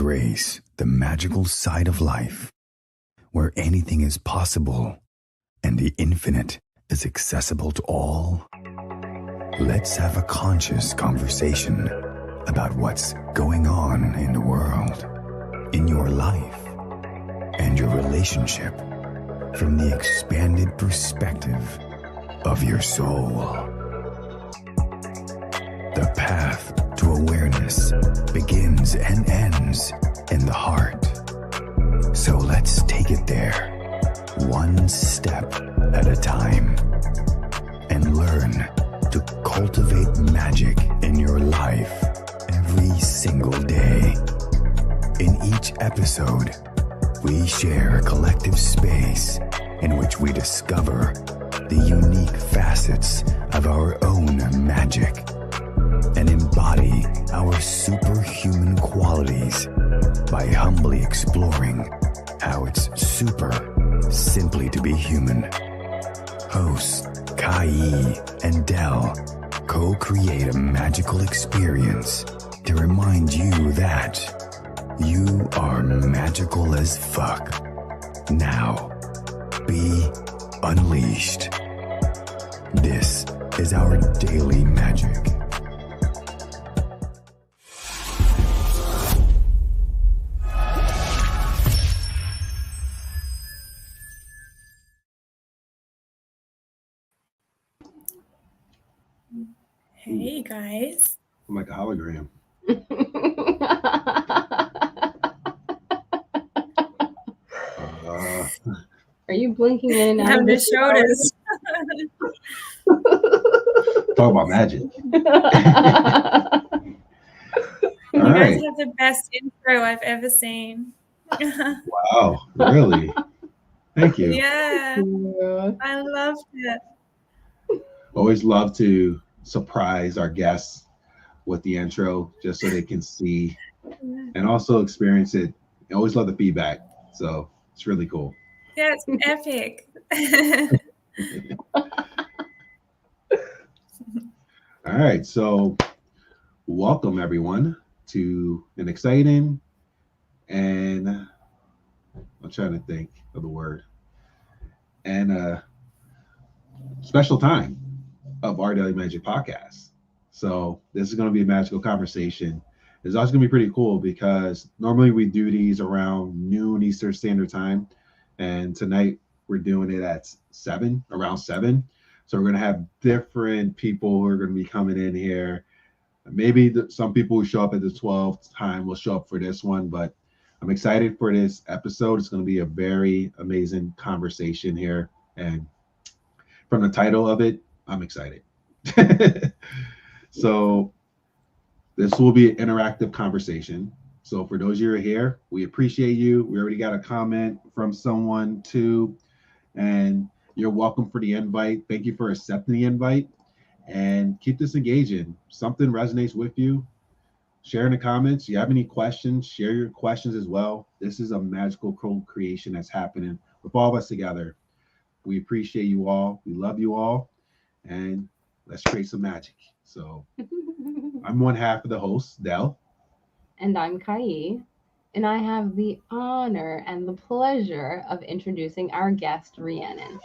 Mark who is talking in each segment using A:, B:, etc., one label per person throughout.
A: embrace the magical side of life, where anything is possible and the infinite is accessible to all? Let's have a conscious conversation about what's going on in the world, in your life, and your relationship from the expanded perspective of your soul. The path to awareness begins and ends in the heart. So let's take it there, one step at a time, and learn to cultivate magic in your life every single day. In each episode, we share a collective space in which we discover the unique facets of our own magic and embody our superhuman qualities by humbly exploring how it's super simply to be human. Hosts Kai and Dell co-create a magical experience to remind you that you are magical as fuck. Now, be unleashed. This is our daily magic.
B: Hey guys.
C: I'm like a hologram.
D: Are you blinking in and out?
B: Have the shoulders.
C: Talk about magic.
B: You guys have the best intro I've ever seen.
C: Wow, really? Thank you.
B: Yeah, I loved it.
C: Always love to surprise our guests with the intro just so they can see and also experience it. I always love the feedback. So it's really cool.
B: Yeah, it's epic.
C: All right. So welcome everyone to an exciting and I'm trying to think of the word and a special time of our Daily Magic Podcast. So this is going to be a magical conversation. It's also going to be pretty cool because normally we do these around noon Eastern Standard Time. And tonight we're doing it at around 7. So we're going to have different people who are going to be coming in here. Maybe some people who show up at the 12th time will show up for this one, but I'm excited for this episode. It's going to be a very amazing conversation here. And from the title of it, I'm excited. So this will be an interactive conversation. So for those of you who are here, we appreciate you. We already got a comment from someone too, and you're welcome for the invite. Thank you for accepting the invite and keep this engaging. Something resonates with you, share in the comments. You have any questions, share your questions as well. This is a magical co-creation that's happening with all of us together. We appreciate you all. We love you all. And let's create some magic. So I'm one half of the host, Dell.
D: And I'm Kai. And I have the honor and the pleasure of introducing our guest, Rhiannon.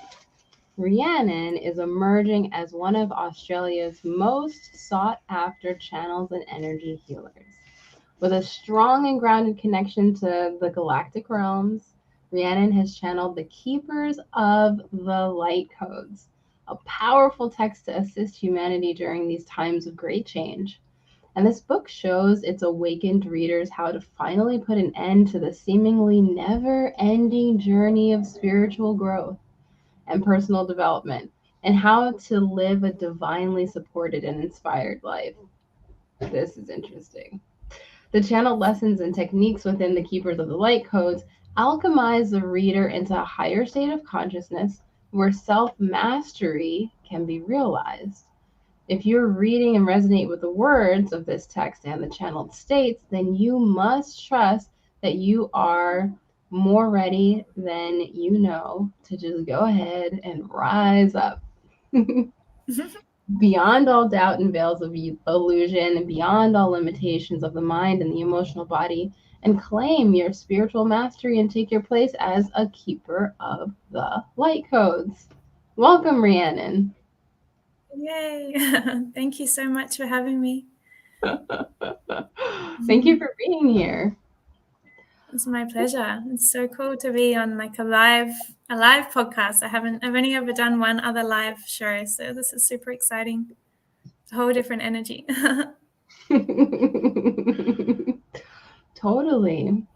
D: Rhiannon is emerging as one of Australia's most sought-after channels and energy healers. With a strong and grounded connection to the galactic realms, Rhiannon has channeled the Keepers of the Light Codes, a powerful text to assist humanity during these times of great change. And this book shows its awakened readers how to finally put an end to the seemingly never-ending journey of spiritual growth and personal development, and how to live a divinely supported and inspired life. This is interesting. The channeled lessons and techniques within the Keepers of the Light Codes alchemize the reader into a higher state of consciousness where self-mastery can be realized. If you're reading and resonate with the words of this text and the channeled states, then you must trust that you are more ready than you know to just go ahead and rise up. Beyond all doubt and veils of illusion, and beyond all limitations of the mind and the emotional body, and claim your spiritual mastery and take your place as a keeper of the light codes. Welcome, Rhiannon.
B: Yay. Thank you so much for having me.
D: Thank you for being here.
B: It's my pleasure. It's so cool to be on like a live podcast. I've only ever done one other live show, so this is super exciting. It's a whole different energy.
D: Totally.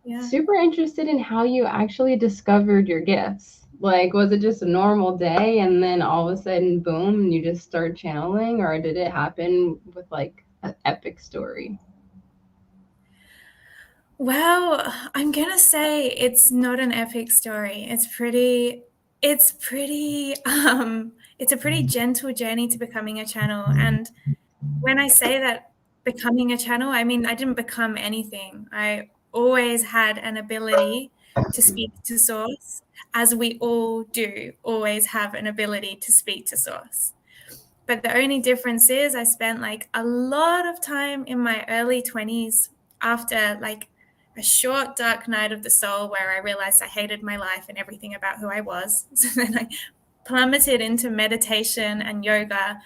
B: Yeah.
D: Super interested in how you actually discovered your gifts. Like, was it just a normal day and then all of a sudden, boom, you just start channeling, or did it happen with like an epic story?
B: Well, I'm gonna say it's not an epic story. It's a pretty gentle journey to becoming a channel. And when I say that becoming a channel, I mean I didn't become anything. I always had an ability to speak to source, as we all do always have an ability to speak to source. But the only difference is I spent like a lot of time in my early 20s after like a short dark night of the soul where I realized I hated my life and everything about who I was. So then I plummeted into meditation and yoga,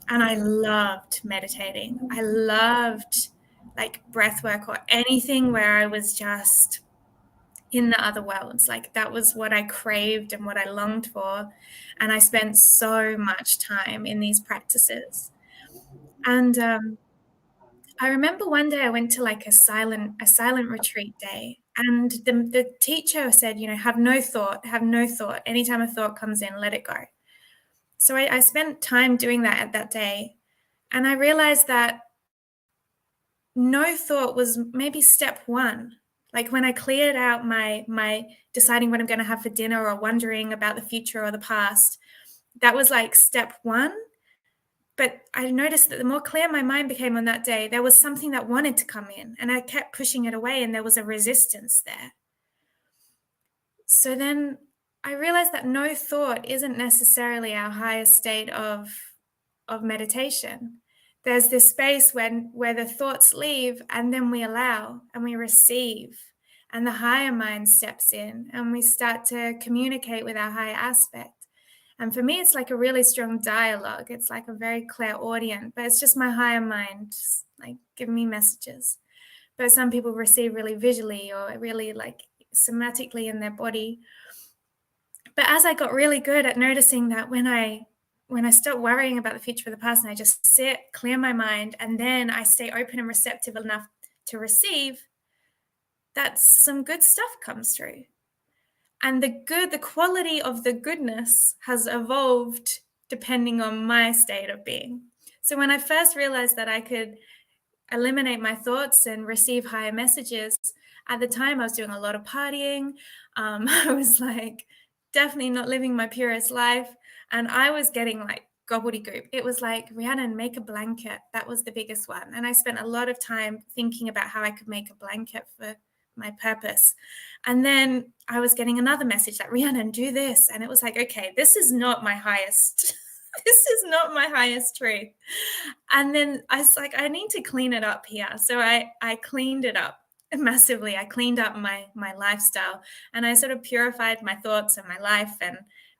B: and I loved meditating. I loved like breath work or anything where I was just in the other worlds. Like that was what I craved and what I longed for. And I spent so much time in these practices. And I remember one day I went to like a silent retreat day, and the teacher said, have no thought. Anytime a thought comes in, let it go. So I spent time doing that at that day, and I realized that no thought was maybe step one. Like when I cleared out my deciding what I'm going to have for dinner or wondering about the future or the past, that was like step one. But I noticed that the more clear my mind became on that day, there was something that wanted to come in, and I kept pushing it away, and there was a resistance there. So then I realized that no thought isn't necessarily our highest state of meditation. There's this space where the thoughts leave, and then we allow and we receive, and the higher mind steps in, and we start to communicate with our higher aspect. And for me, it's like a really strong dialogue. It's like a very clairaudient, but it's just my higher mind, like giving me messages. But some people receive really visually or really like somatically in their body. But as I got really good at noticing that when I stop worrying about the future or the past and I just sit, clear my mind, and then I stay open and receptive enough to receive, that some good stuff comes through. And the quality of the goodness has evolved depending on my state of being. So when I first realized that I could eliminate my thoughts and receive higher messages, at the time I was doing a lot of partying. I was like definitely not living my purest life. And I was getting like gobbledygook. It was like, Rhiannon, make a blanket. That was the biggest one. And I spent a lot of time thinking about how I could make a blanket for my purpose. And then I was getting another message like, Rhiannon, do this. And it was like, okay, this is not my highest, this is not my highest truth. And then I was like, I need to clean it up here. So I cleaned it up massively. I cleaned up my lifestyle, and I sort of purified my thoughts and my life, and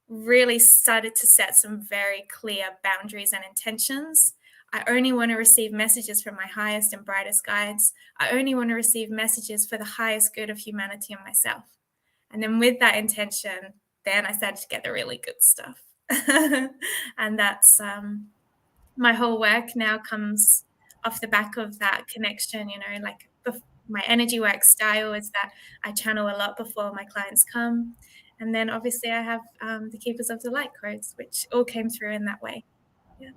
B: really started to set some very clear boundaries and intentions. I only want to receive messages from my highest and brightest guides. I only want to receive messages for the highest good of humanity and myself. And then with that intention, then I started to get the really good stuff. And that's my whole work now comes off the back of that connection, like my energy work style is that I channel a lot before my clients come. And then obviously I have the Keepers of the Light Codes, which all came through in that way. Yeah.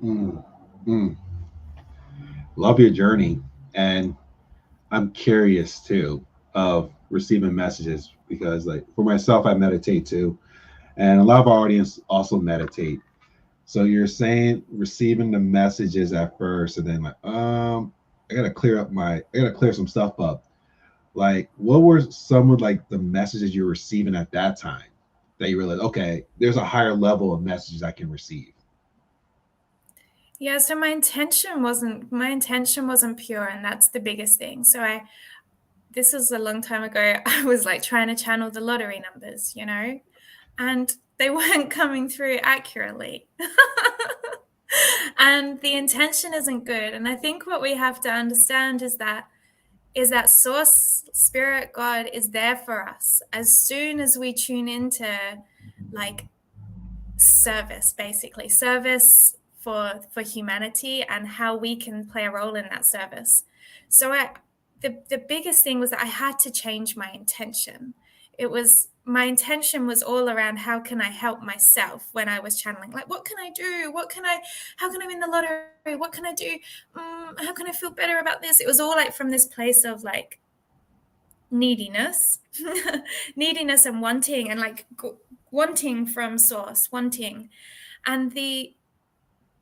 C: Love your journey. And I'm curious too of receiving messages, because like for myself, I meditate too. And a lot of our audience also meditate. So you're saying receiving the messages at first, and then like, I gotta clear some stuff up. Like, what were some of like the messages you were receiving at that time that you realized, okay, there's a higher level of messages I can receive?
B: Yeah, so my intention wasn't pure, and that's the biggest thing. So this was a long time ago. I was like trying to channel the lottery numbers, you know, and they weren't coming through accurately. And the intention isn't good. And I think what we have to understand is that source, spirit, God is there for us as soon as we tune into like service, basically service for humanity and how we can play a role in that service. So the biggest thing was that I had to change my intention. My intention was all around how can I help myself when I was channeling, like what can I do, how can I win the lottery, what can I do, how can I feel better about this. It was all like from this place of like neediness neediness and wanting, and like wanting from source, wanting, and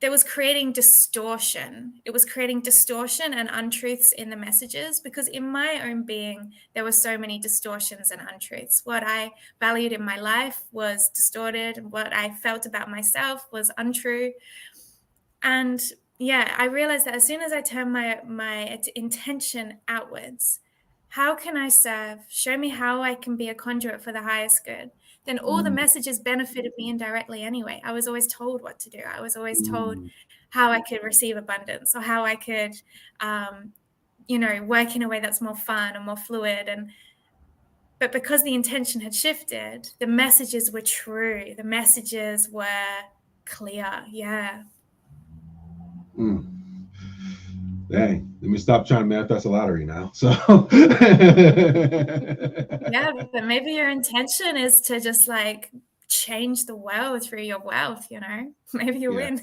B: there was creating distortion. It was creating distortion and untruths in the messages, because in my own being, there were so many distortions and untruths. What I valued in my life was distorted, and what I felt about myself was untrue. And yeah, I realized that as soon as I turned my intention outwards, how can I serve? Show me how I can be a conduit for the highest good. Then all the messages benefited me indirectly anyway. I was always told what to do. I was always told how I could receive abundance, or how I could, work in a way that's more fun and more fluid. But because the intention had shifted, the messages were true. The messages were clear. Yeah.
C: Dang, let me stop trying to manifest a lottery now. So
B: yeah, but maybe your intention is to just like change the world through your wealth, you know? Maybe you win.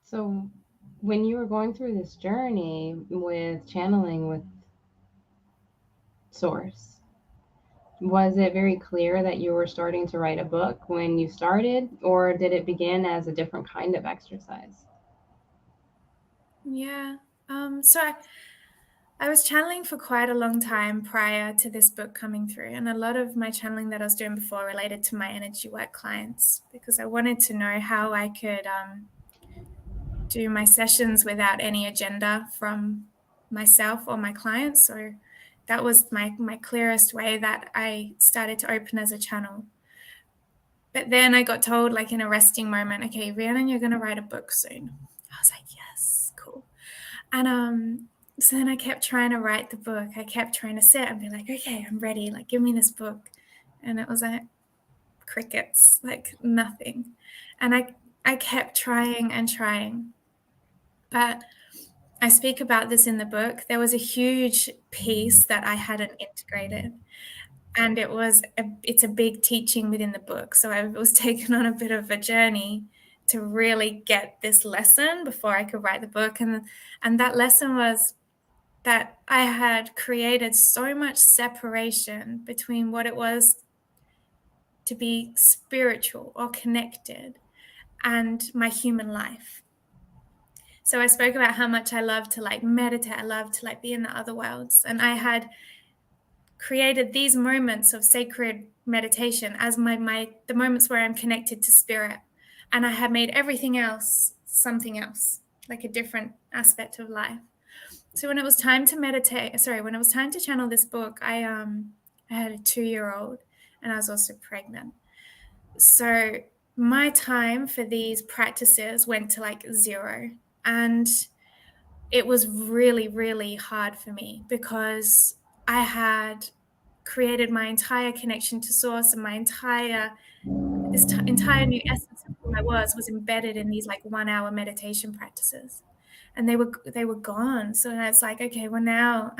D: So when you were going through this journey with channeling with source, was it very clear that you were starting to write a book when you started, or did it begin as a different kind of exercise?
B: Yeah. So I was channeling for quite a long time prior to this book coming through. And a lot of my channeling that I was doing before related to my energy work clients, because I wanted to know how I could do my sessions without any agenda from myself or my clients. So that was my clearest way that I started to open as a channel. But then I got told, like in a resting moment, okay, Rhiannon, you're going to write a book soon. I was like, yes, cool. And so then I kept trying to write the book. I kept trying to sit and be like, okay, I'm ready. Like, give me this book. And it was like crickets, like nothing. And I kept trying and trying. But I speak about this in the book. There was a huge piece that I hadn't integrated. And it's a big teaching within the book. So I was taken on a bit of a journey to really get this lesson before I could write the book. And that lesson was that I had created so much separation between what it was to be spiritual or connected and my human life. So I spoke about how much I love to like meditate. I love to like be in the other worlds. And I had created these moments of sacred meditation as the moments where I'm connected to spirit. And I had made everything else something else, like a different aspect of life. So when it was time to when it was time to channel this book, I had a 2-year-old, and I was also pregnant. So my time for these practices went to like 0. And it was really, really hard for me, because I had created my entire connection to source, and my entire new essence of who I was embedded in these like 1-hour meditation practices, and they were gone. So it's like, okay, well now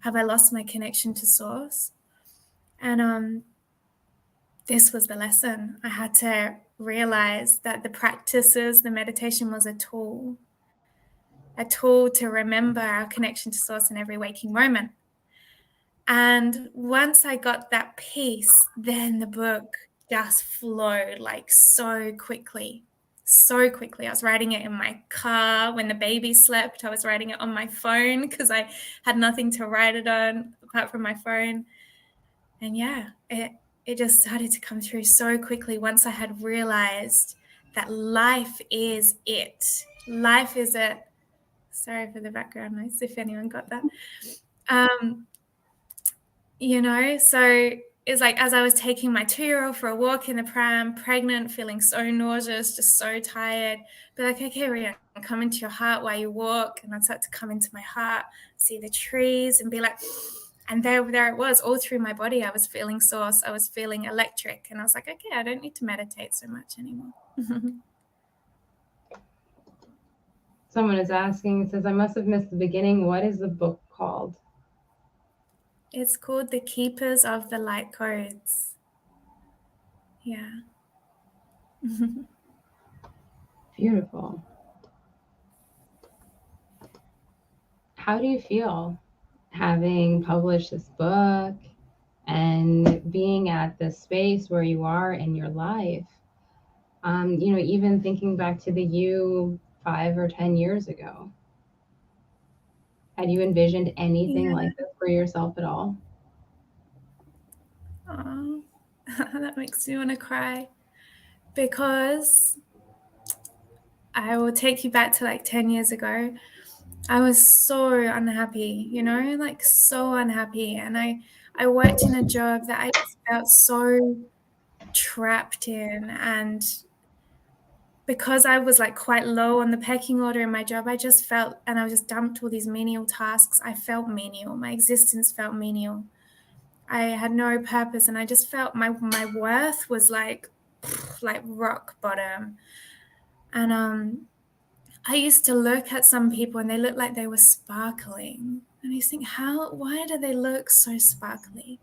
B: have I lost my connection to source? And this was the lesson. I had to realize that the meditation was a tool to remember our connection to source in every waking moment. And once I got that piece, then the book just flowed like so quickly. I was writing it in my car when the baby slept. I was writing it on my phone because I had nothing to write it on apart from my phone. And yeah, it just started to come through so quickly once I had realized that life is it. Life is it. Sorry for the background noise, if anyone got that. You know, so it's like as I was taking my 2-year-old for a walk in the pram, pregnant, feeling so nauseous, just so tired, be like, okay, Rhiannon, come into your heart while you walk. And I'd start to come into my heart, see the trees and be like, and there it was, all through my body. I was feeling source, I was feeling electric. And I was like, okay, I don't need to meditate so much anymore.
D: Someone is asking, says, I must have missed the beginning. What is the book called?
B: It's called The Keepers of the Light Codes. Yeah.
D: Beautiful. How do you feel having published this book and being at the space where you are in your life? You know, even thinking back to the you 5 or 10 years ago. Had you envisioned anything like this for yourself at all?
B: Oh, that makes me want to cry, because I will take you back to like 10 years ago. I was so unhappy, you know, like so unhappy. And I worked in a job that I just felt so trapped in. And because I was like quite low on the pecking order in my job, I just felt, and I was just dumped all these menial tasks. I felt menial. My existence felt menial. I had no purpose, and I just felt my worth was like rock bottom. And I used to look at some people and they looked like they were sparkling. And I used to think, why do they look so sparkly?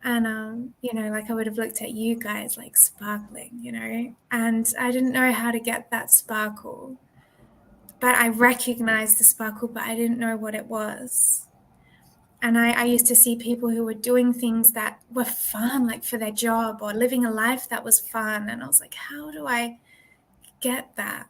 B: And, you know, like I would have looked at you guys like sparkling, you know, and I didn't know how to get that sparkle. But I recognized the sparkle, but I didn't know what it was. And I used to see people who were doing things that were fun, like for their job, or living a life that was fun. And I was like, how do I get that?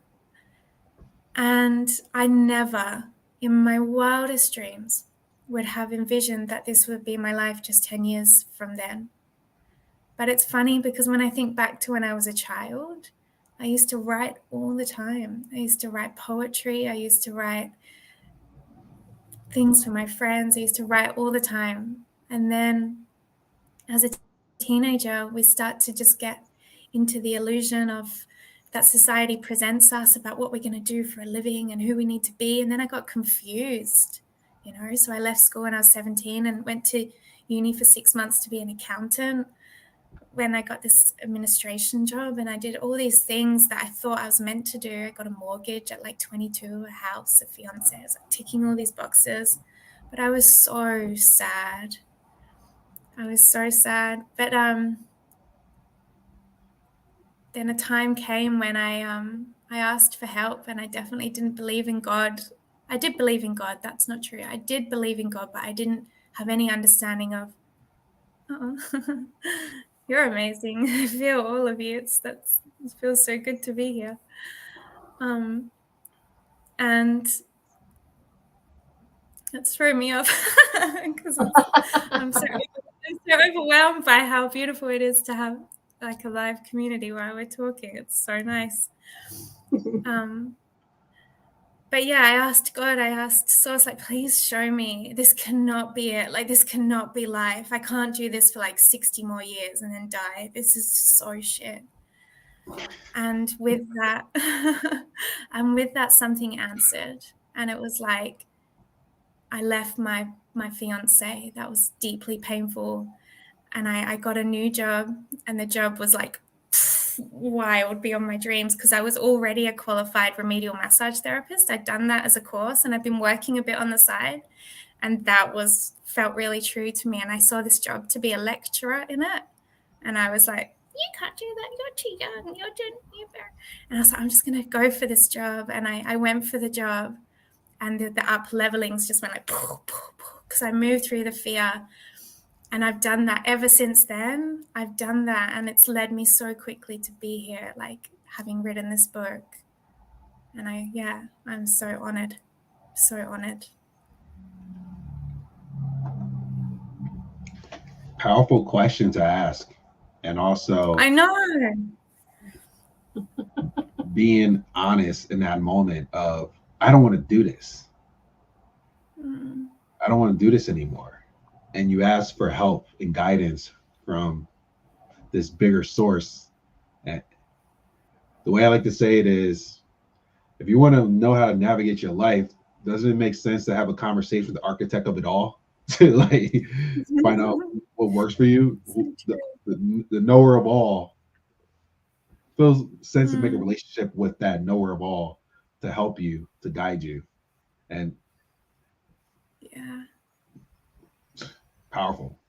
B: And I never, in my wildest dreams, would have envisioned that this would be my life just 10 years from then. But it's funny because when I think back to when I was a child, I used to write all the time. I used to write poetry. I used to write things for my friends. I used to write all the time. And then as a teenager, we start to just get into the illusion of that society presents us about what we're going to do for a living and who we need to be. And then I got confused, you know, so I left school when I was 17 and went to uni for 6 months to be an accountant. When I got this administration job, and I did all these things that I thought I was meant to do. I got a mortgage at like 22, a house, a fiance. I was like ticking all these boxes, but I was so sad. But then a time came when I asked for help, and I definitely didn't believe in God. I did believe in God. That's not true. I did believe in God, but I didn't have any understanding of. You're amazing. I feel all of you. It feels so good to be here. And it's thrown me off because I'm so overwhelmed by how beautiful it is to have like a live community while we're talking. It's so nice. But yeah, I asked God, so I was like, please show me, this cannot be it. Like, this cannot be life. I can't do this for like 60 more years and then die. This is so shit. And with that, something answered. And it was like, I left my fiance. That was deeply painful. And I got a new job, and the job was like wild beyond my dreams, because I was already a qualified remedial massage therapist. I'd done that as a course, and I've been working a bit on the side, and that felt really true to me. And I saw this job to be a lecturer in it, and I was like, you can't do that, you're too young, and I was like, I'm just gonna go for this job. And I went for the job, and the up levelings just went like because I moved through the fear. And I've done that ever since then. I've done that, and it's led me so quickly to be here, like having written this book. And I'm so honored, so honored.
C: Powerful question to ask. And also,
B: I know.
C: being honest in that moment of, I don't want to do this.
B: Mm.
C: I don't want to do this anymore. And you ask for help and guidance from this bigger source. And the way I like to say it is, if you want to know how to navigate your life, doesn't it make sense to have a conversation with the architect of it all to like find out what works for you?
B: So
C: The knower of all feels sense to make a
B: Mm.
C: relationship with that knower of all to help you, to guide you, and
B: Yeah.
C: powerful.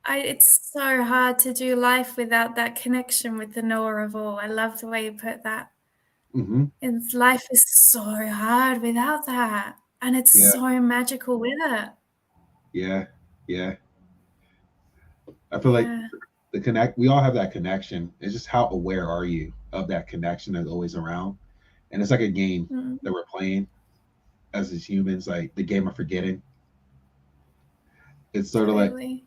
B: It's so hard to do life without that connection with the knower of all. I love the way you put that.
C: Hmm.
B: And life is so hard without that. And it's
C: Yeah,
B: so magical with it.
C: yeah, yeah. I feel like
B: Yeah.
C: we all have that connection. It's just how aware are you of that connection that's always around? And it's like a game
B: Mm.
C: that we're playing as humans, like the game of forgetting. It's sort of like,
B: Totally.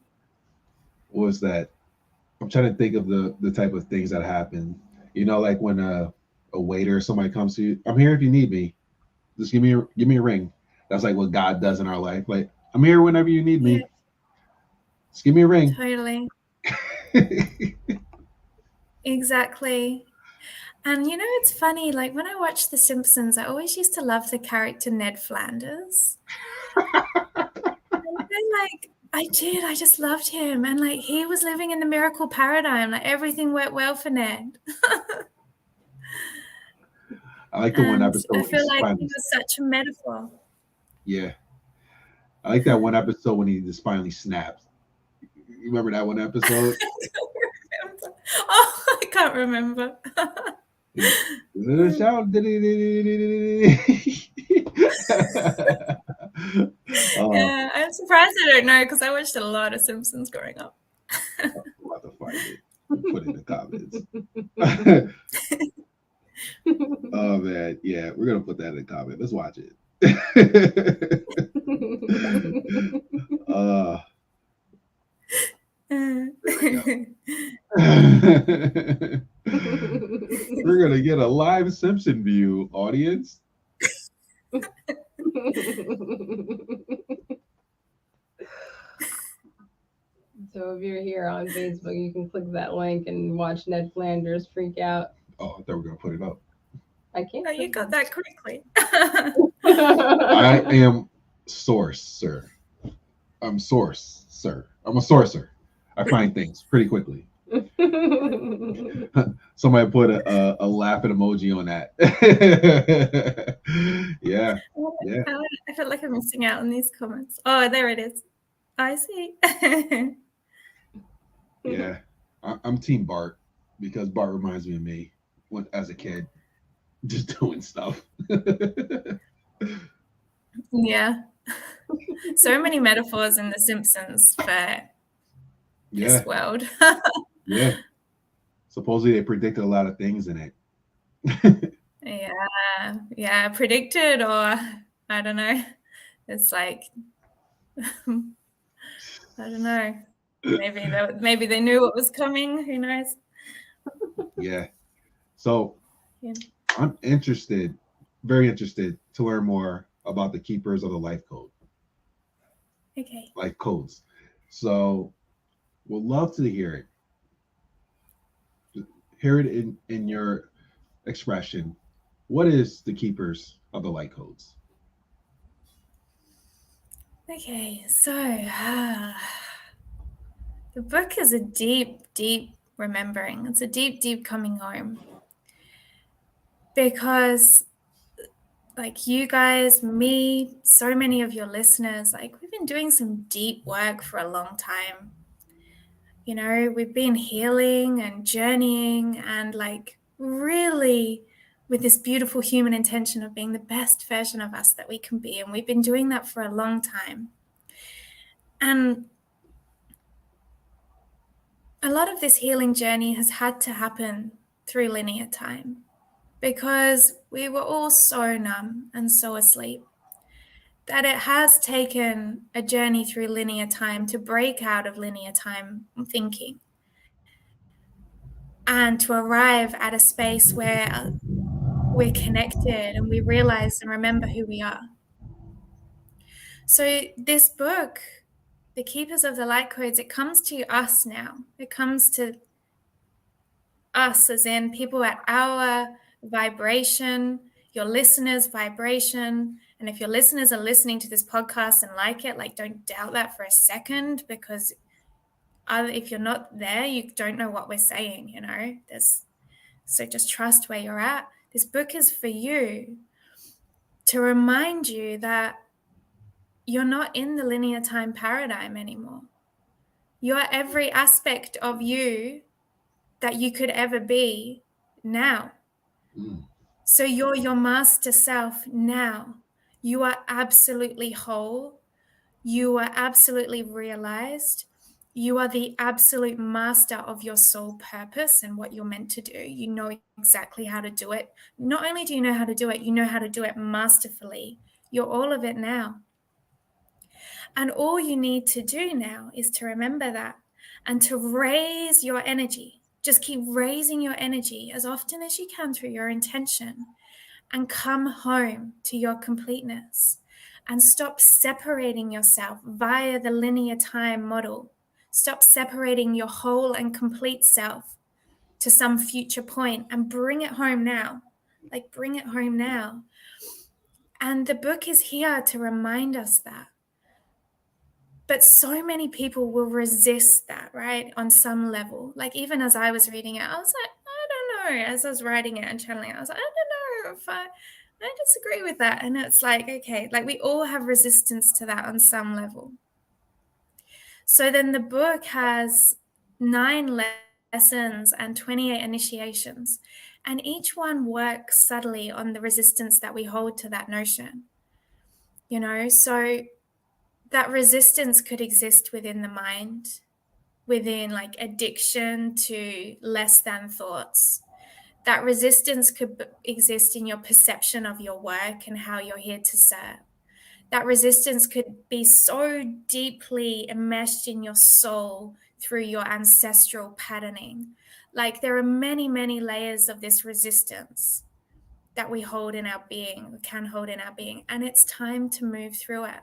C: what was that? I'm trying to think of the type of things that happen. You know, like when a waiter or somebody comes to you, I'm here if you need me. Just give me a ring. That's like what God does in our life. Like, I'm here whenever you need
B: Yeah,
C: me. Just give me a ring.
B: totally. Exactly. And you know, it's funny, like when I watch The Simpsons, I always used to love the character Ned Flanders. And then, like, I just loved him. And like he was living in the miracle paradigm. Like everything went well for Ned.
C: I like the one
B: And
C: episode
B: I
C: when he
B: feel like he
C: finally,
B: was such a metaphor.
C: yeah. I like that one episode when he just finally snaps. You remember that one episode?
B: I don't remember. Oh, I can't remember.
C: Shout. Oh,
B: Yeah, I'm surprised I don't know because I watched a lot of Simpsons growing up.
C: I'm about to find it. Put it in the comments. Oh man, yeah, we're gonna put that in the comment. Let's watch it. uh,
B: Uh,
C: we're gonna get a live Simpson view, audience.
D: So if you're here on Facebook, you can click that link and watch Ned Flanders freak out.
C: Oh, I thought we were gonna put it up.
D: I can't.
B: Oh, you got that quickly.
C: I am source, sir. I'm source, sir. I'm a sourcer. I find things pretty quickly. Somebody put a laughing emoji on that. Yeah, yeah,
B: I feel like I'm missing out on these comments. Oh, there it is. I see.
C: yeah. I'm Team Bart because Bart reminds me of me when as a kid, just doing stuff.
B: Yeah. So many metaphors in The Simpsons for
C: Yeah,
B: this world.
C: yeah. Supposedly they predicted a lot of things in it.
B: Yeah, predicted or I don't know. It's like I don't know. Maybe they knew what was coming. Who knows?
C: Yeah. So
B: Yeah.
C: I'm interested, very interested to learn more about the keepers of the life code,
B: Okay.
C: life codes. So we'll love to hear it. Hear it in your expression. What is the keepers of the light codes?
B: Okay. So the book is a deep, deep remembering. It's a deep, deep coming home. Because like you guys, me, so many of your listeners, like we've been doing some deep work for a long time. You know, we've been healing and journeying and like really with this beautiful human intention of being the best version of us that we can be. And we've been doing that for a long time. And a lot of this healing journey has had to happen through linear time because we were all so numb and so asleep that it has taken a journey through linear time to break out of linear time thinking. and to arrive at a space where we're connected and we realize and remember who we are. So this book, The Keepers of the Light Codes, it comes to us now. It comes to us as in people at our vibration, your listeners' vibration. And if your listeners are listening to this podcast and like it, like, don't doubt that for a second, because if you're not there, you don't know what we're saying, you know. So just trust where you're at. This book is for you to remind you that you're not in the linear time paradigm anymore. You're every aspect of you that you could ever be now. So you're your master self now. You are absolutely whole. You are absolutely realized. You are the absolute master of your soul purpose and what you're meant to do. You know exactly how to do it. Not only do you know how to do it, you know how to do it masterfully. You're all of it now. And all you need to do now is to remember that and to raise your energy. Just keep raising your energy as often as you can through your intention, and come home to your completeness, and stop separating yourself via the linear time model. Stop separating your whole and complete self to some future point and bring it home now. Like, bring it home now. And the book is here to remind us that. But so many people will resist that, right? On some level. Like, even as I was reading it, I was like, I don't know. As I was writing it and channeling it, I was like, I don't know if I disagree with that. And it's like, okay, like, we all have resistance to that on some level. So then the book has 9 lessons and 28 initiations. And each one works subtly on the resistance that we hold to that notion. You know, so that resistance could exist within the mind, within like addiction to less than thoughts. That resistance could exist in your perception of your work and how you're here to serve. That resistance could be so deeply enmeshed in your soul through your ancestral patterning. Like, there are many, many layers of this resistance that we hold in our being, we can hold in our being, and it's time to move through it.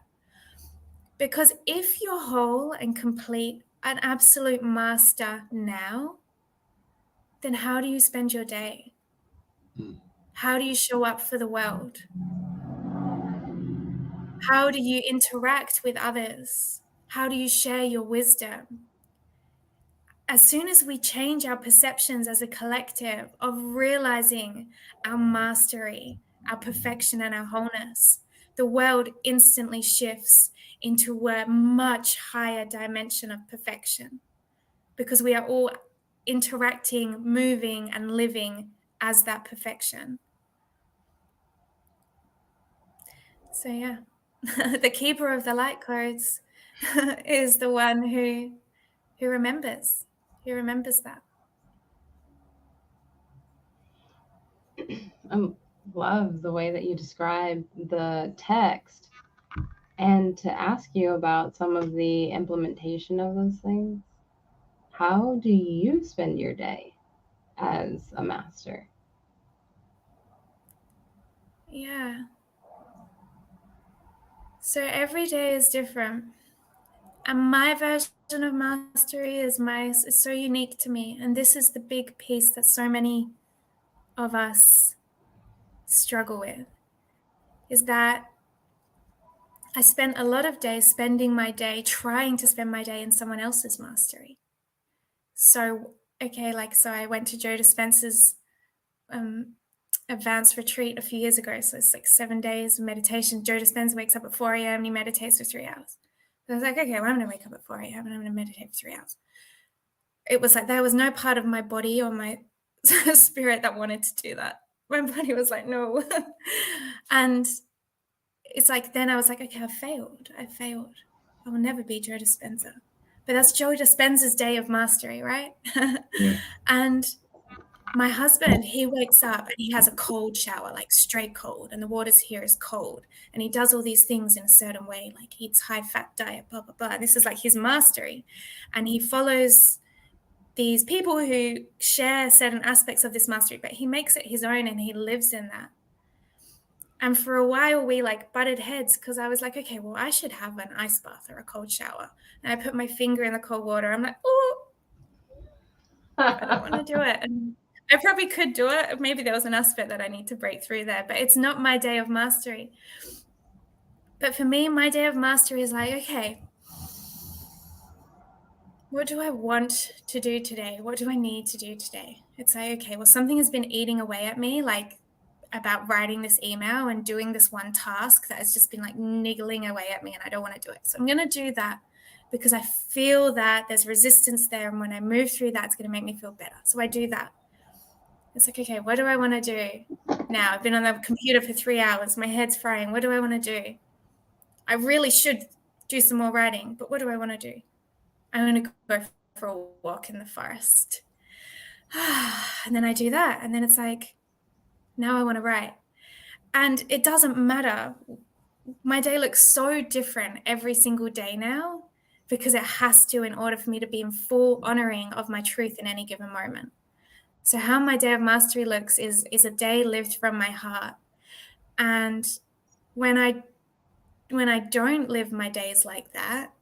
B: Because if you're whole and complete, an absolute master now, then how do you spend your day? How do you show up for the world? How do you interact with others? How do you share your wisdom? As soon as we change our perceptions as a collective of realizing our mastery, our perfection, and our wholeness, the world instantly shifts into a much higher dimension of perfection, because we are all interacting, moving, and living as that perfection. So yeah, the keeper of the light codes is the one who remembers that.
D: I love the way that you describe the text, and to ask you about some of the implementation of those things. How do you spend your day as a master?
B: Yeah. So every day is different. And my version of mastery is so unique to me. And this is the big piece that so many of us struggle with, is that I spent a lot of days spending my day trying to spend my day in someone else's mastery. So, okay, so I went to Joe Dispenza's advanced retreat a few years ago. So it's like 7 days of meditation. Joe Dispenza wakes up at 4 a.m. and he meditates for 3 hours. So I was like, okay, well, I'm going to wake up at 4 a.m. and I'm going to meditate for 3 hours. It was like there was no part of my body or my spirit that wanted to do that. My body was like, no. And it's like, then I was like, okay, I failed. I will never be Joe Dispenza. But that's Joe Dispenza's day of mastery, right?
C: Yeah.
B: And my husband, he wakes up and he has a cold shower, like straight cold, and the waters here is cold. And he does all these things in a certain way, like eats high-fat diet, blah, blah, blah. And this is like his mastery. And he follows these people who share certain aspects of this mastery, but he makes it his own and he lives in that. And for a while we like butted heads because I was like, okay, well, I should have an ice bath or a cold shower. And I put my finger in the cold water. I'm like, oh, I don't want to do it. And I probably could do it. Maybe there was an aspect that I need to break through there, but it's not my day of mastery. But for me, my day of mastery is like, okay, what do I want to do today? What do I need to do today? It's like, okay, well, something has been eating away at me, like about writing this email and doing this one task that has just been like niggling away at me and I don't want to do it. So I'm going to do that because I feel that there's resistance there. And when I move through that, it's going to make me feel better. So I do that. It's like, okay, what do I want to do now? I've been on the computer for 3 hours. My head's frying. What do I want to do? I really should do some more writing, but what do I want to do? I'm going to go for a walk in the forest. And then I do that. And then it's like, now I want to write. And it doesn't matter. My day looks so different every single day now because it has to in order for me to be in full honoring of my truth in any given moment. So how my day of mastery looks is a day lived from my heart. And when I don't live my days like that,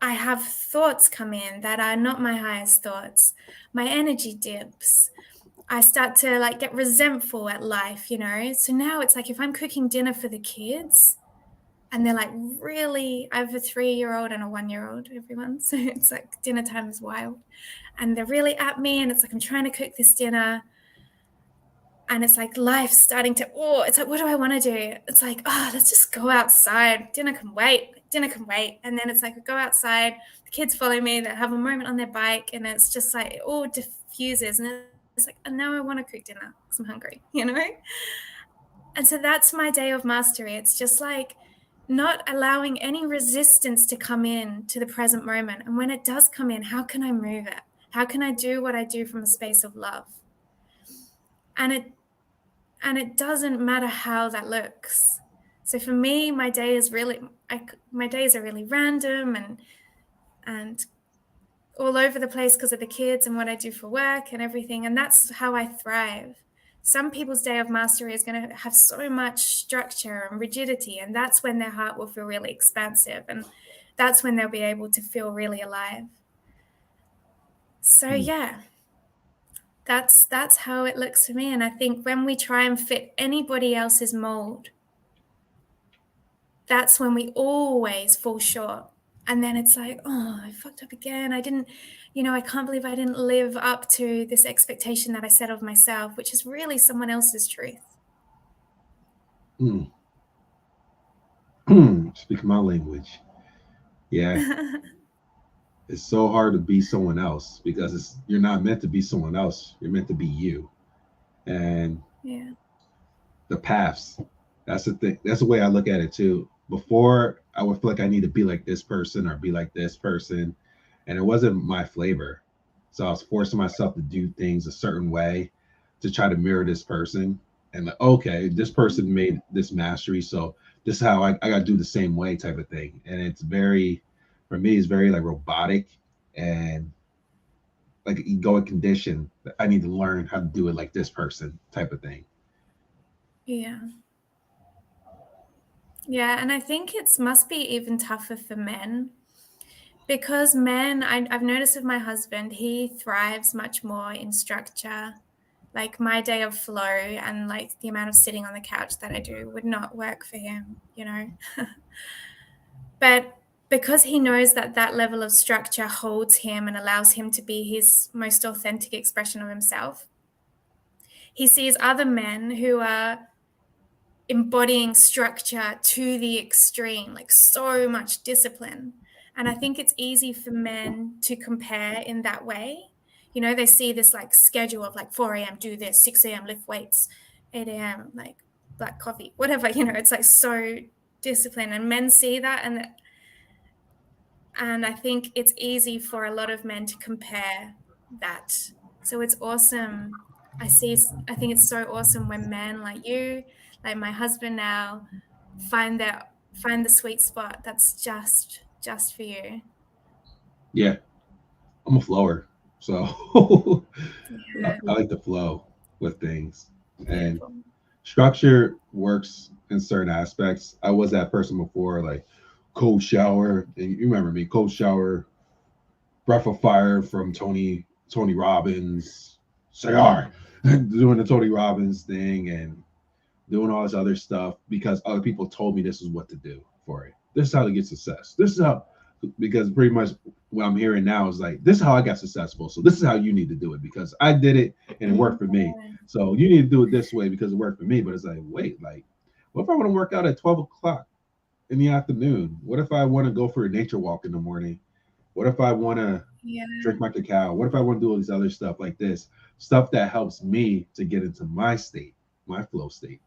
B: I have thoughts come in that are not my highest thoughts. My energy dips. I start to like get resentful at life, you know? So now it's like if I'm cooking dinner for the kids and they're like really, I have a 3-year-old and a 1-year-old, everyone. So it's like dinner time is wild. And they're really at me and it's like I'm trying to cook this dinner. And it's like life starting to, it's like, what do I want to do? It's like, let's just go outside. Dinner can wait. And then it's like, I go outside, the kids follow me, they have a moment on their bike, and it's just like, it all diffuses. And it's like, and now I want to cook dinner because I'm hungry, you know? And so that's my day of mastery. It's just like not allowing any resistance to come in to the present moment. And when it does come in, how can I move it? How can I do what I do from a space of love? And it doesn't matter how that looks. So for me, my days are really random and all over the place because of the kids and what I do for work and everything. And that's how I thrive. Some people's day of mastery is going to have so much structure and rigidity, and that's when their heart will feel really expansive, and that's when they'll be able to feel really alive. So yeah, that's how it looks for me. And I think when we try and fit anybody else's mold, that's when we always fall short. And then it's like, I fucked up again. I can't believe I didn't live up to this expectation that I set of myself, which is really someone else's truth.
C: Speak my language. Yeah. It's so hard to be someone else because you're not meant to be someone else. You're meant to be you. And the paths, that's the thing. That's the way I look at it too. Before, I would feel like I need to be like this person or be like this person. And it wasn't my flavor. So I was forcing myself to do things a certain way to try to mirror this person. And like, okay, this person made this mastery. So this is how I got to do the same way type of thing. And it's for me, it's very like robotic and like egoic condition. I need to learn how to do it like this person type of thing.
B: Yeah. Yeah, and I think it must be even tougher for men because men, I've noticed with my husband, he thrives much more in structure. Like my day of flow and like the amount of sitting on the couch that I do would not work for him, you know. But because he knows that level of structure holds him and allows him to be his most authentic expression of himself, he sees other men who are embodying structure to the extreme, like so much discipline. And I think it's easy for men to compare in that way. You know, they see this like schedule of like 4 a.m. do this, 6 a.m. lift weights, 8 a.m. like black coffee, whatever, you know, it's like so disciplined, and men see that. And I think it's easy for a lot of men to compare that. So it's awesome. I think it's so awesome when men like you, like my husband now, find the sweet spot that's just for you.
C: Yeah. I'm a flower, so
B: Yeah,
C: I like to flow with things, and
B: beautiful.
C: structure works in certain aspects. I was that person before, like cold shower, and you remember me, cold shower, breath of fire from Tony Robbins, cigar, doing the Tony Robbins thing and doing all this other stuff because other people told me this is what to do for it. This is how to get success. This is how, because pretty much what I'm hearing now is like, this is how I got successful. So this is how you need to do it because I did it and it worked for me. So you need to do it this way because it worked for me. But it's like, wait, like, what if I want to work out at 12 o'clock in the afternoon? What if I want to go for a nature walk in the morning? What if I want to
B: Yeah,
C: drink my cacao? What if I want to do all these other stuff like this? Stuff that helps me to get into my state, my flow state.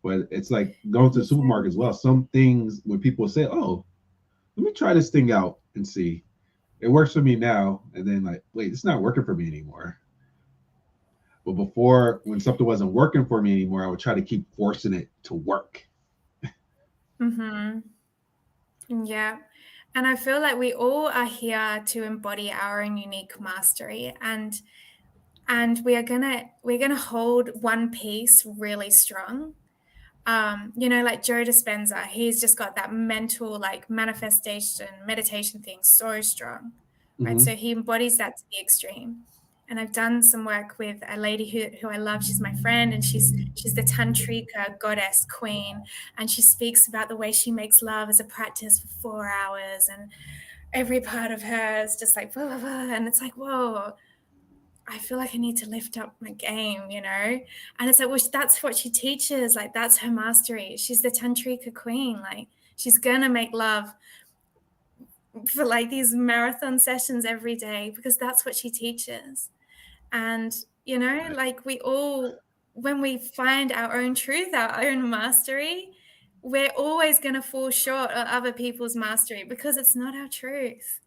C: But it's like going to the supermarket as well. Some things when people say, "Oh, let me try this thing out and see," it works for me now, and then like, wait, it's not working for me anymore. But before, when something wasn't working for me anymore, I would try to keep forcing it to work.
B: mm-hmm. Yeah. And I feel like we all are here to embody our own unique mastery, and we're gonna hold one piece really strong. Like Joe Dispenza, he's just got that mental like manifestation, meditation thing so strong, right?
C: Mm-hmm.
B: So he embodies that to the extreme. And I've done some work with a lady who I love. She's my friend, and she's the tantrika goddess queen, and she speaks about the way she makes love as a practice for 4 hours, and every part of her is just like blah, blah, blah. And it's like, whoa, I feel like I need to lift up my game. And it's like, well, that's what she teaches. Like, that's her mastery. She's the tantrika queen. Like, she's gonna make love for like these marathon sessions every day because that's what she teaches. And
C: Right.
B: like we all, when we find our own truth, our own mastery, we're always going to fall short of other people's mastery because it's not our truth.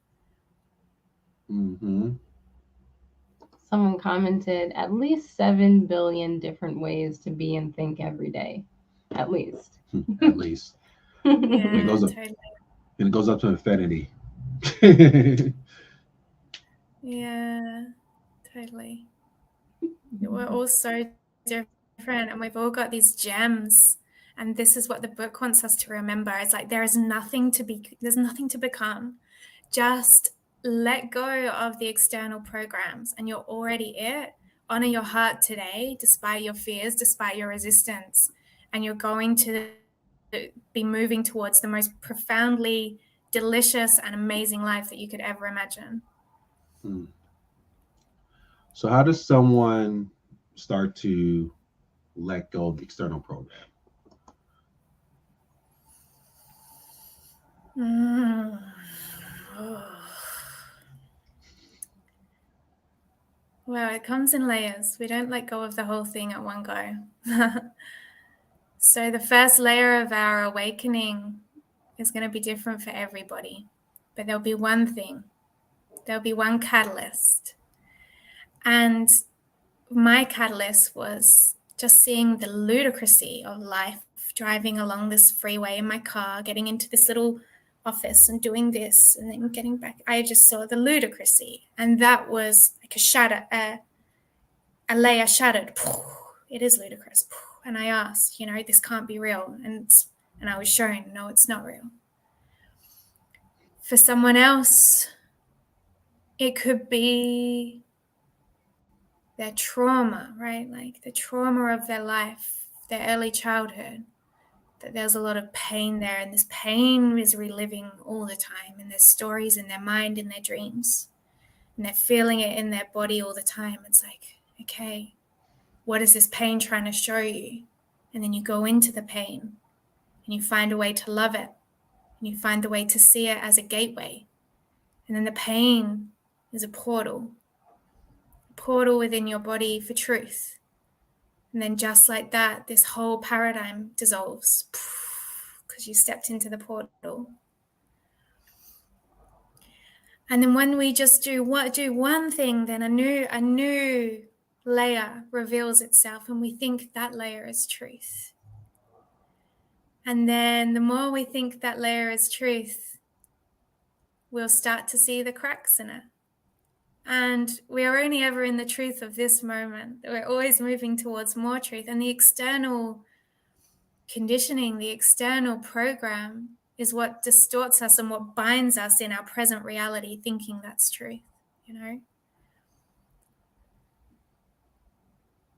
C: Mm-hmm.
D: Someone commented at least 7 billion different ways to be and think every day. At least.
C: At least. And it
B: Yeah,
C: goes up,
B: totally.
C: and it goes up to infinity.
B: Yeah, totally. We're all so different, and we've all got these gems. And this is what the book wants us to remember. It's like there's nothing to become. Just let go of the external programs, and you're already it. Honor your heart today, despite your fears, despite your resistance, and you're going to be moving towards the most profoundly delicious and amazing life that you could ever imagine.
C: Hmm. So how does someone start to let go of the external program?
B: Mm. Oh. Well, it comes in layers. We don't let go of the whole thing at one go. So the first layer of our awakening is going to be different for everybody. But there'll be one thing. There'll be one catalyst. And my catalyst was just seeing the ludicrousy of life, driving along this freeway in my car, getting into this little office and doing this and then getting back. I just saw the ludicrousy. And that was like a layer shattered. It is ludicrous. And I asked, this can't be real. And I was shown, no, it's not real. For someone else, it could be their trauma, right? Like the trauma of their life, their early childhood, that there's a lot of pain there. And this pain is reliving all the time. And there's stories in their mind, in their dreams. And they're feeling it in their body all the time. It's like, okay, what is this pain trying to show you? And then you go into the pain and you find a way to love it. And you find the way to see it as a gateway. And then the pain is a portal within your body for truth. And then just like that, this whole paradigm dissolves because you stepped into the portal. And then when we just do one thing, then a new layer reveals itself, and we think that layer is truth. And then the more we think that layer is truth, we'll start to see the cracks in it. And we are only ever in the truth of this moment. We're always moving towards more truth. And the external conditioning, the external program is what distorts us and what binds us in our present reality, thinking that's truth, you know?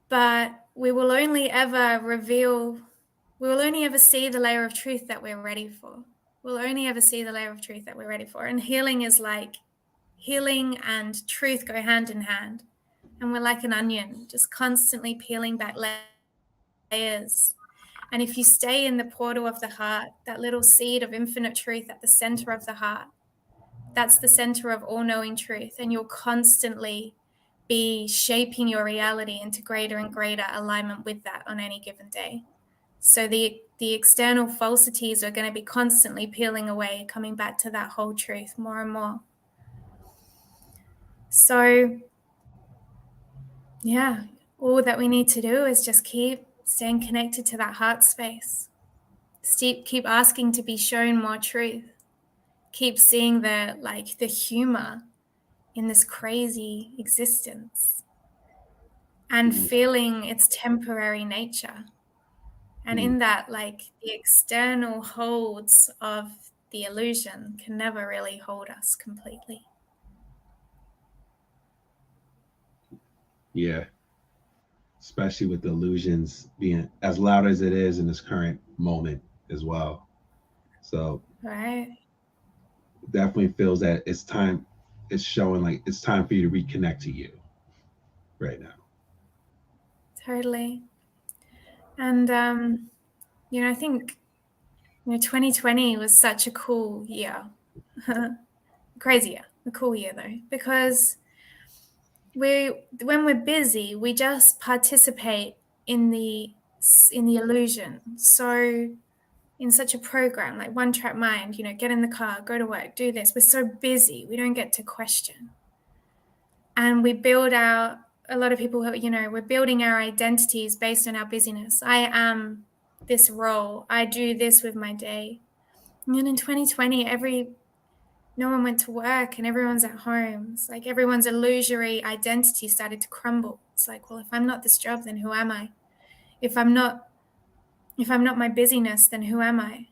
B: But we will only ever see the layer of truth that we're ready for. We'll only ever see the layer of truth that we're ready for. And healing and truth go hand in hand. And we're like an onion, just constantly peeling back layers. And if you stay in the portal of the heart, that little seed of infinite truth at the center of the heart, that's the center of all-knowing truth. And you'll constantly be shaping your reality into greater and greater alignment with that on any given day. So the external falsities are going to be constantly peeling away, coming back to that whole truth more and more. So, yeah, all that we need to do is just keep staying connected to that heart space. Keep asking to be shown more truth. Keep seeing the humor in this crazy existence and feeling its temporary nature. And in that, the external holds of the illusion can never really hold us completely.
C: Yeah. Especially with the illusions being as loud as it is in this current moment as well. So
B: Right.
C: definitely feels that it's time. It's showing like it's time for you to reconnect to you right now.
B: Totally. And, I think, 2020 was such a cool year. Crazy year. A cool year, though, because when we're busy, we just participate in the illusion. So in such a program like one track mind, get in the car, go to work, do this. We're so busy, we don't get to question. And we build out, a lot of people, we're building our identities based on our busyness. I am this role. I do this with my day. And then in 2020, no one went to work and everyone's at home. It's like everyone's illusory identity started to crumble. It's like, well, if I'm not this job, then who am I? If I'm not my busyness, then who am I?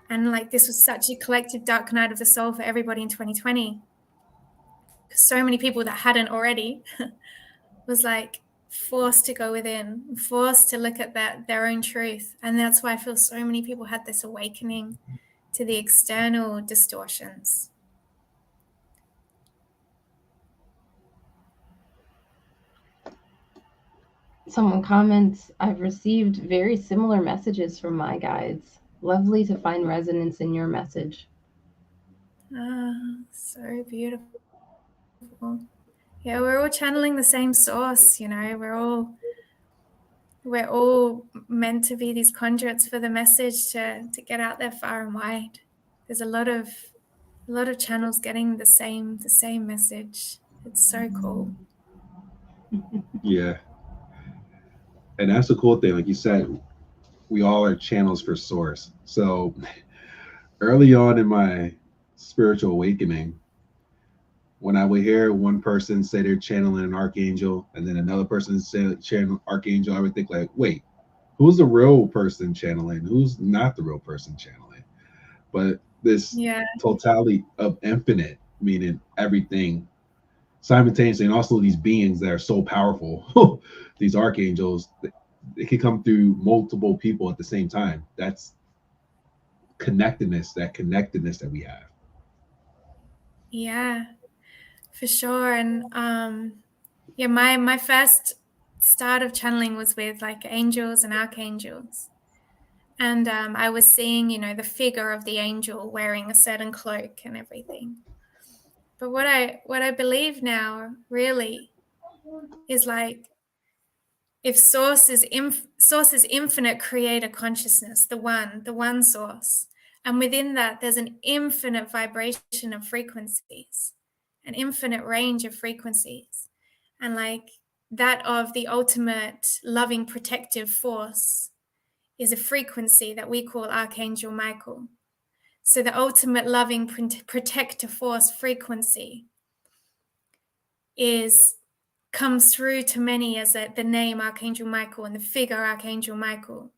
B: And this was such a collective dark night of the soul for everybody in 2020. So many people that hadn't already was forced to go within, forced to look at their own truth. And that's why I feel so many people had this awakening to the external distortions.
D: Someone comments, I've received very similar messages from my guides. Lovely to find resonance in your message.
B: So beautiful. Yeah, we're all channeling the same source, we're all meant to be these conduits for the message to get out there far and wide. There's a lot of channels getting the same message. It's so cool.
C: Yeah. And that's the cool thing. Like you said, we all are channels for source. So early on in my spiritual awakening, when I would hear one person say they're channeling an archangel and then another person say channel archangel, I would think wait, who's the real person channeling? Who's not the real person channeling? But this totality of infinite, meaning everything simultaneously, and also these beings that are so powerful, these archangels, it can come through multiple people at the same time. That's connectedness that we have.
B: Yeah, for sure. And my first start of channeling was with angels and archangels. And I was seeing, the figure of the angel wearing a certain cloak and everything. But what I believe now really is if source is infinite creator consciousness, the one source. And within that, there's an infinite vibration of frequencies, an infinite range of frequencies. And that of the ultimate loving protective force is a frequency that we call Archangel Michael. So the ultimate loving protective force frequency comes through to many as the name Archangel Michael and the figure Archangel Michael,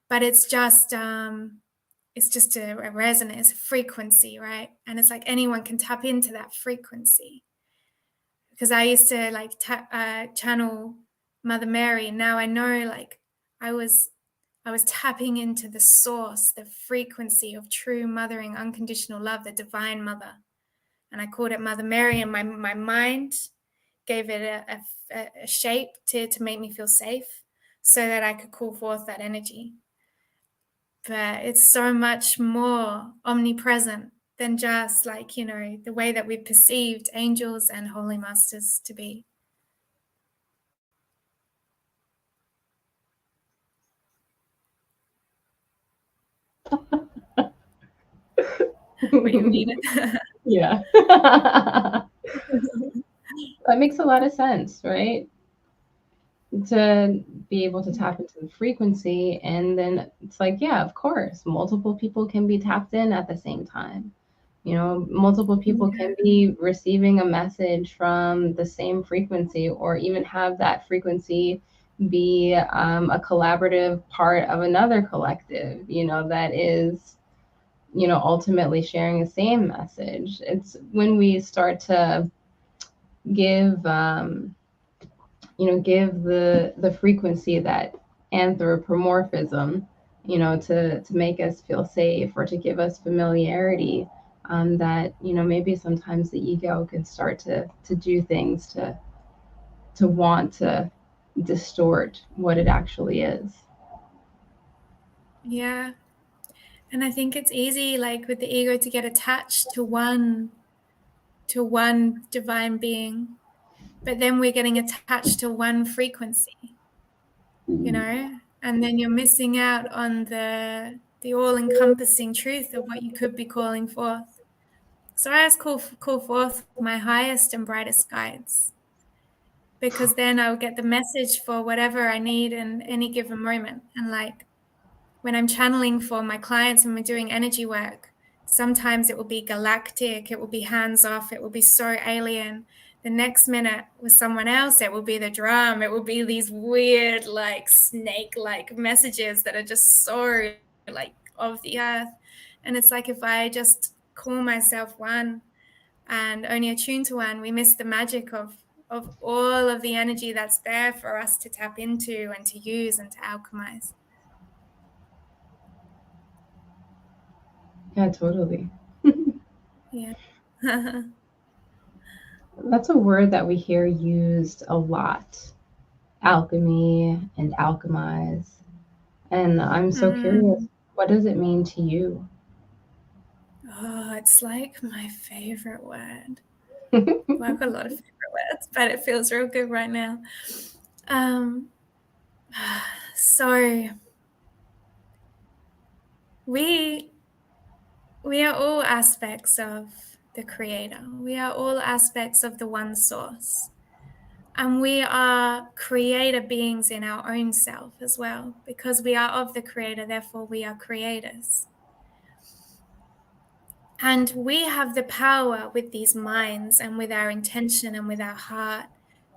B: but it's just a resonance, a frequency, right? And it's like anyone can tap into that frequency. Because I used to like channel Mother Mary, and now I know like I was tapping into the source, the frequency of true mothering, unconditional love, the divine mother. And I called it Mother Mary, and my mind gave it a shape to make me feel safe so that I could call forth that energy. But it's so much more omnipresent than just like, the way that we've perceived angels and holy masters to be. What you mean?
D: Yeah. That makes a lot of sense, right? To be able to tap into the frequency, and then it's like, yeah, of course, multiple people can be tapped in at the same time. Multiple people can be receiving a message from the same frequency, or even have that frequency be a collaborative part of another collective, that is, ultimately sharing the same message. It's when we start to give give the frequency, that anthropomorphism, to make us feel safe, or to give us familiarity, that maybe sometimes the ego can start to do things to want to distort what it actually is.
B: Yeah. And I think it's easy, like with the ego, to get attached to one divine being, but then we're getting attached to one frequency, and then you're missing out on the all-encompassing truth of what you could be calling forth. So I always call forth my highest and brightest guides, because then I'll get the message for whatever I need in any given moment. And like when I'm channeling for my clients and we're doing energy work, sometimes it will be galactic, it will be hands off, it will be so alien. The next minute with someone else, it will be the drum, it will be these weird, like snake-like messages that are just so like of the earth. And it's like, if I just call myself one and only attune to one, we miss the magic of all of the energy that's there for us to tap into and to use and to alchemize.
D: Yeah, totally.
B: Yeah.
D: That's a word that we hear used a lot: alchemy and alchemize. And I'm so curious, what does it mean to you?
B: Oh, it's like my favorite word. Well, I've got a lot of favorite words, but it feels real good right now. So we are all aspects of the Creator. We are all aspects of the one source. And we are creator beings in our own self as well. Because we are of the Creator, therefore we are creators. And we have the power with these minds and with our intention and with our heart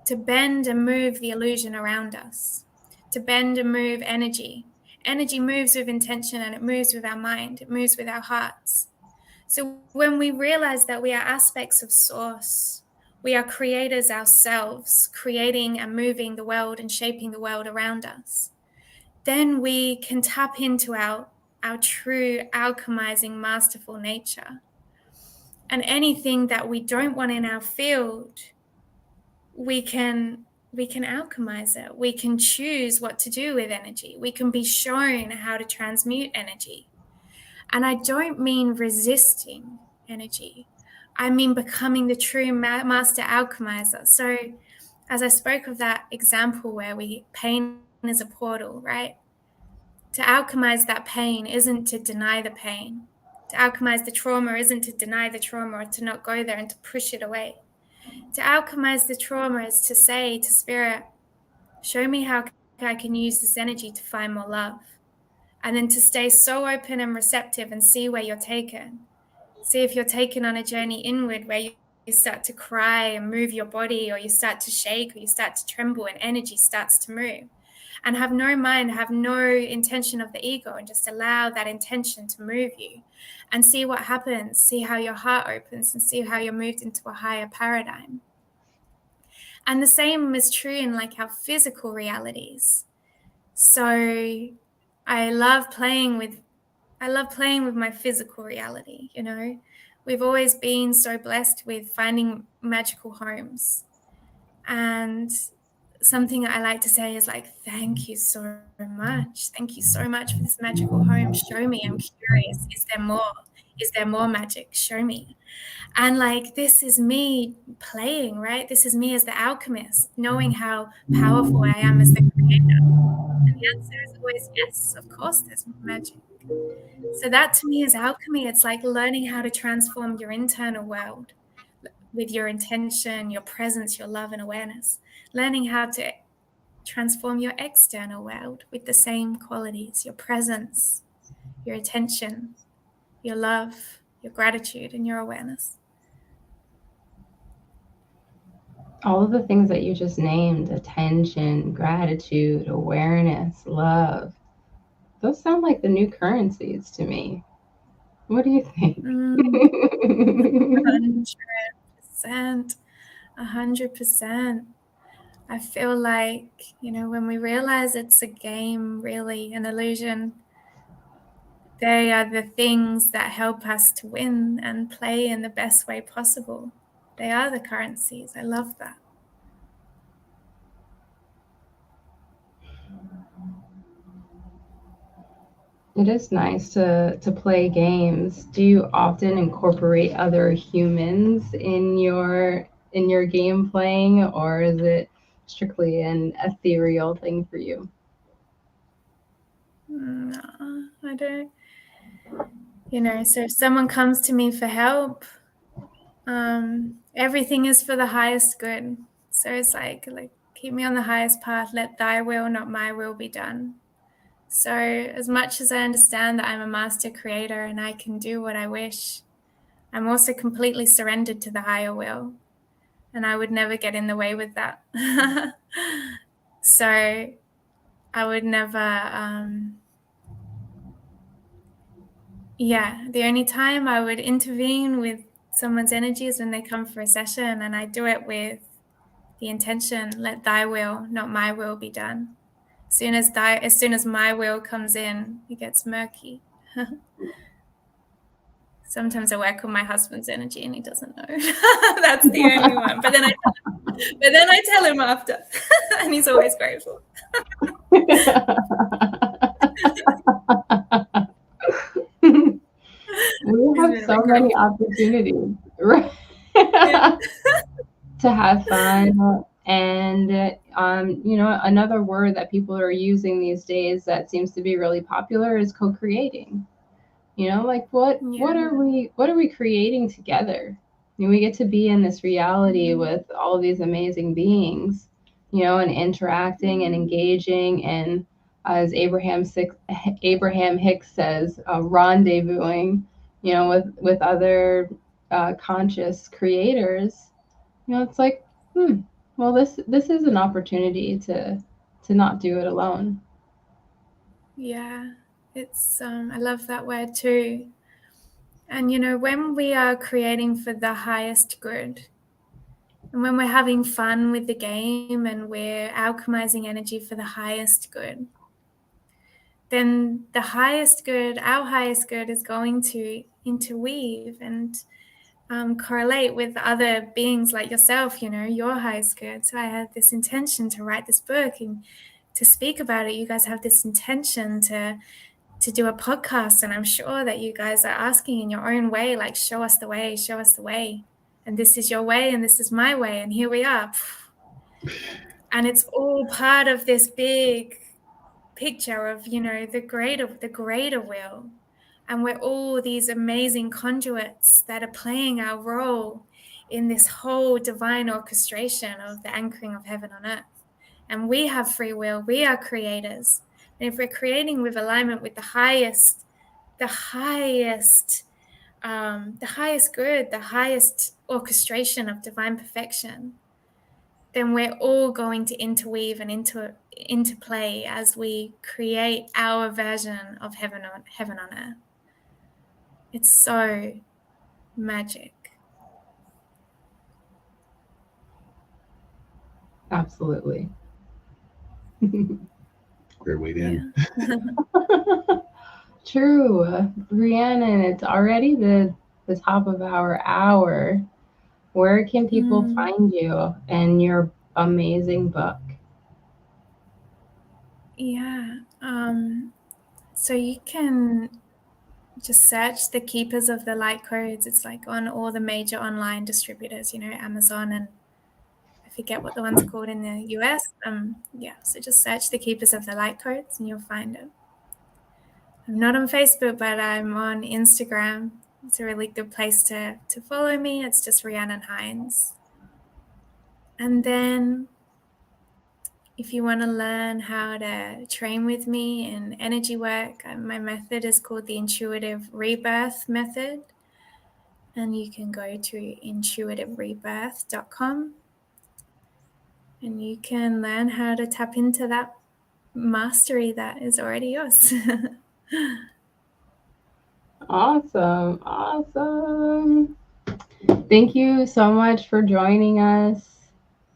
B: to bend and move the illusion around us, to bend and move energy. Energy moves with intention, and it moves with our mind, it moves with our hearts. So when we realize that we are aspects of Source, we are creators ourselves, creating and moving the world and shaping the world around us, then we can tap into our true alchemizing, masterful nature. And anything that we don't want in our field, we can alchemize it. We can choose what to do with energy. We can be shown how to transmute energy. And I don't mean resisting energy. I mean becoming the true master alchemizer. So as I spoke of that example where pain is a portal, right? To alchemize that pain isn't to deny the pain. To alchemize the trauma isn't to deny the trauma or to not go there and to push it away. To alchemize the trauma is to say to Spirit, show me how I can use this energy to find more love. And then to stay so open and receptive and see where you're taken. See if you're taken on a journey inward where start to cry and move your body, or you start to shake, or you start to tremble, and energy starts to move. And have no mind, have no intention of the ego, and just allow that intention to move you and see what happens. See how your heart opens and see how you're moved into a higher paradigm. And the same is true in like our physical realities. So I love playing with my physical reality, you know. We've always been so blessed with finding magical homes. And something I like to say is like, thank you so much. Thank you so much for this magical home. Show me. I'm curious. Is there more? Is there more magic? Show me. And like, this is me playing, right? This is me as the alchemist, knowing how powerful I am as the creator. And the answer is always yes. Of course, there's more magic. So that to me is alchemy. It's like learning how to transform your internal world with your intention, your presence, your love and awareness. Learning how to transform your external world with the same qualities, your presence, your attention, your love, your gratitude, and your awareness.
D: All of the things that you just named, attention, gratitude, awareness, love, those sound like the new currencies to me. What do you think?
B: 100%. 100%. I feel like, you know, when we realize it's a game, really, an illusion, they are the things that help us to win and play in the best way possible. They are the currencies. I love that.
D: It is nice to play games. Do you often incorporate other humans in your game playing, or is it strictly an ethereal thing for you?
B: No, I don't. You know, so if someone comes to me for help, everything is for the highest good. So it's like keep me on the highest path. Let thy will, not my will, be done. So as much as I understand that I'm a master creator and I can do what I wish, I'm also completely surrendered to the higher will. And I would never get in the way with that. So I would never, the only time I would intervene with someone's energy is when they come for a session, and I do it with the intention, let thy will, not my will, be done. As soon as my will comes in, it gets murky. Sometimes I work on my husband's energy and he doesn't know. That's the only one. But then I tell him after, and he's always grateful.
D: We have so many opportunities, right? To have fun. And you know, another word that people are using these days that seems to be really popular is co-creating. You know, like what are we creating together? I mean, we get to be in this reality with all of these amazing beings, you know, and interacting and engaging, and as Abraham Hicks says, rendezvousing, you know, with other conscious creators. You know, it's like, well, this is an opportunity to not do it alone.
B: Yeah, it's I love that word too. And you know, when we are creating for the highest good, and when we're having fun with the game and we're alchemizing energy for the highest good, then the highest good, our highest good, is going to interweave and correlate with other beings like yourself, you know, your highest good. So I had this intention to write this book and to speak about it. You guys have this intention to do a podcast, and I'm sure that you guys are asking in your own way, like, show us the way, show us the way. And this is your way and this is my way, and here we are. And it's all part of this big picture of, you know, the greater will. And we're all these amazing conduits that are playing our role in this whole divine orchestration of the anchoring of heaven on earth. And we have free will. We are creators. And if we're creating with alignment with the highest good, the highest orchestration of divine perfection, then we're all going to interweave and interplay as we create our version of heaven on earth. It's so magic.
D: Absolutely.
C: Great way to end.
B: Yeah.
D: True. Rhiannon, it's already the top of our hour. Where can people find you and your amazing book?
B: Yeah. So you can just search the Keepers of the Light Codes. It's like on all the major online distributors, Amazon, and I forget what the one's called in the US. So just search the Keepers of the Light Codes and you'll find it. I'm not on Facebook, but I'm on Instagram. It's a really good place to follow me. It's just Rhiannon Heins. And then if you want to learn how to train with me in energy work, my method is called the Intuitive Rebirth Method. And you can go to intuitiverebirth.com and you can learn how to tap into that mastery that is already yours.
D: Awesome. Thank you so much for joining us.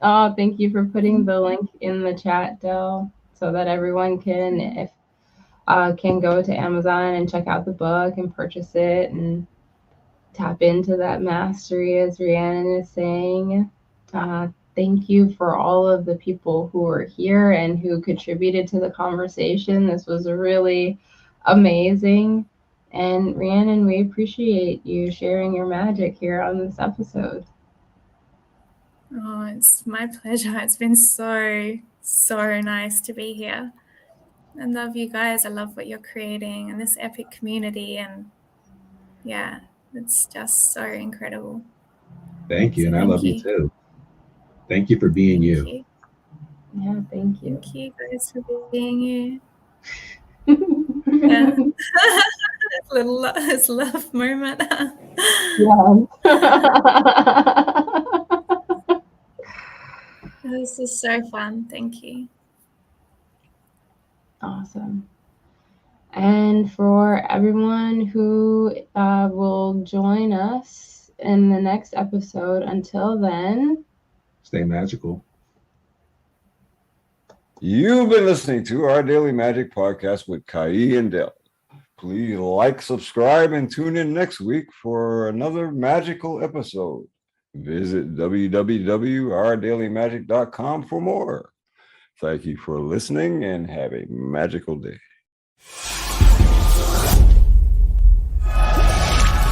D: Oh, thank you for putting the link in the chat, Dell, so that everyone can go to Amazon and check out the book and purchase it and tap into that mastery, as Rhiannon is saying. Thank you for all of the people who are here and who contributed to the conversation. This was really amazing. And Rhiannon, we appreciate you sharing your magic here on this episode.
B: Oh, it's my pleasure. It's been so nice to be here. I love you guys. I love what you're creating and this epic community. And yeah, it's just so incredible.
C: Thank you. And I love you too. Thank you for being you.
D: Yeah, thank you.
B: Thank you guys for being you. Yeah. It's love moment.
D: Yeah.
B: This is so fun. Thank you.
D: Awesome. And for everyone who will join us in the next episode, until then,
C: stay magical.
E: You've been listening to our Daily Magic Podcast with Kai and Dell. Please like, subscribe, and tune in next week for another magical episode. Visit www.ourdailymagic.com for more. Thank you for listening and have a magical day.